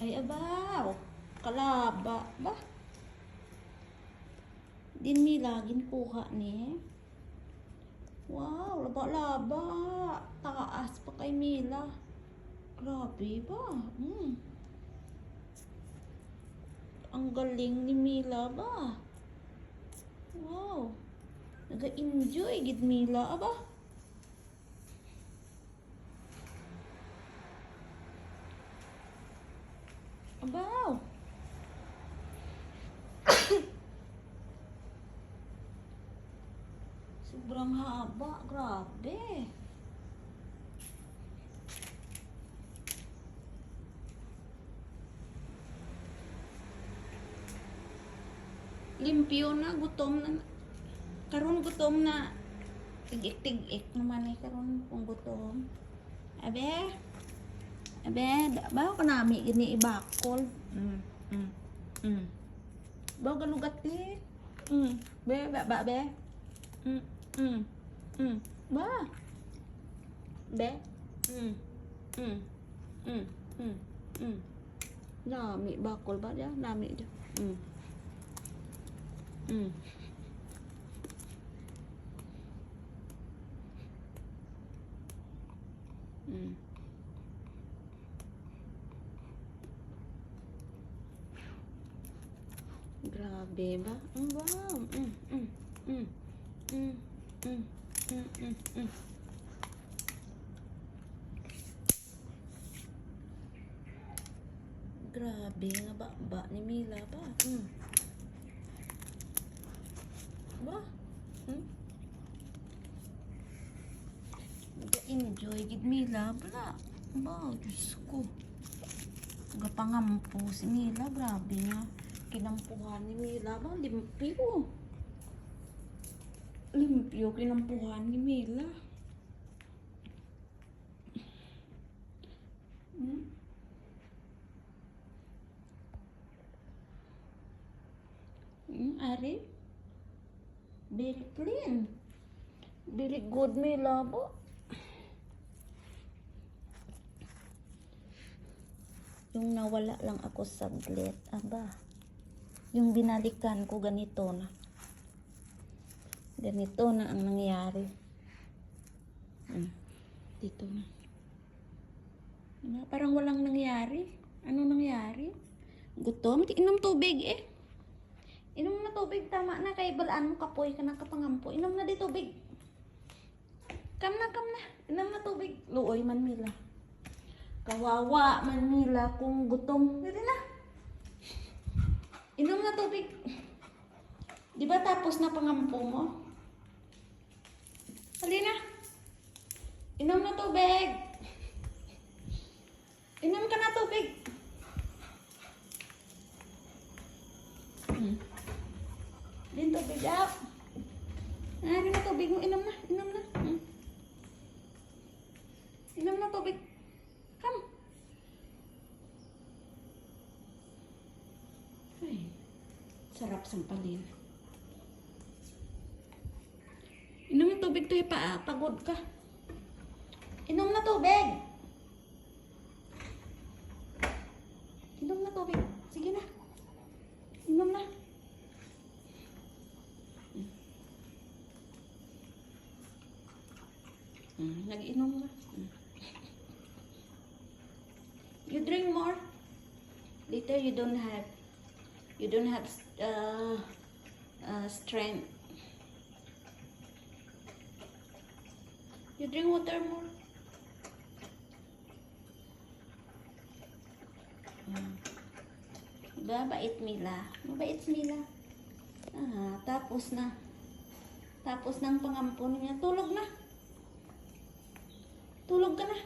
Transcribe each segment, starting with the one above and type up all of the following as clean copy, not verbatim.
Ay, abaw. Kalaba ba? Din mi lagin kuha ni. Wow, laba-laba. Taas pa kay Mila. Grabe ba? Ang galing ni Mila ba? Wow. Naga-enjoy gid Mila aba. Abaw. Sobrang haba, grabe. Limpyo na, gutom na. Karon gutom na. Tig-ik naman ay karon kung gutom. Abe. Abe, ba ko nami gini ibakol. Ba galugat ni. Be, ba be. Ba. Be. Nami bakol ba dia? Nami dia. Grabe ba? Wow. Grabe nga ba ni Mila ba? Ba? Enjoy gid Mila bala. Ba, Diyos ko. Gapangampo si Mila, grabe nga. Kinampuhan ni Mila ba? Limpyo. Limpyo kinampuhan ni Mila. Ari? Very clean. Very good Mila ba? Yung nawala lang ako saglit. Aba. Yung binalikan ko ganito na. Ganito na ang nangyari. Dito na. Parang walang nangyari. Ano nangyari? Gutom? Inom tubig eh. Inom na tubig. Tama na. Kay balaan mo kapoy ka na kapangampo. Inom na di tubig. Kam na. Inom na tubig. Luoy man Mila. Kawawa man Mila kung gutom. Dito na. Inom na tubig. Di ba tapos na pangampo mo? Halina. Inom na tubig. Inom ka na tubig. Din tubig out. Din na tubig mo. Inom na. Inom na tubig. Come. Ay, sarap sampalin. Inom na tubig to pa, pagod ka. Inom na tubig. Inom na tubig. Sige na. Inom na. Nag-inom na. You drink more. Later you don't have strength. You drink water more. Mabait Mila. Mabait Mila. Tapos na. Tapos ng pangampon niya. Tulog na. Tulog ka na.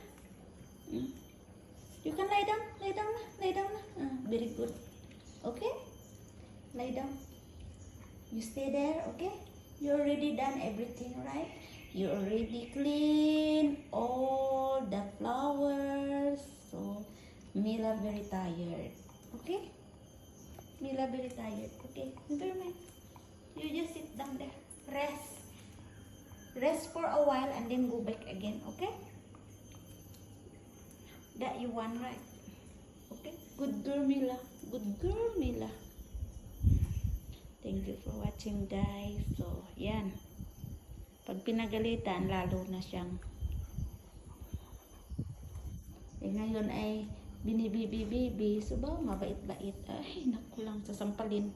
You can lie down na. Very good. Okay? Lie down. You stay there, okay? You already done everything, right? You already clean all the flowers. So, Mila very tired. Okay? Mila very tired. Okay? Never mind. You just sit down there. Rest. Rest for a while and then go back again, okay? That you want, right? Okay. Okay? Good girl, Mila. Good girl, Mila. Thank you for watching, guys. So, yan. Pag pinagalitan, lalo na siyang ngayon ay binibibi-bibi. So ba, mabait-bait. Ay, naku lang, sasampalin.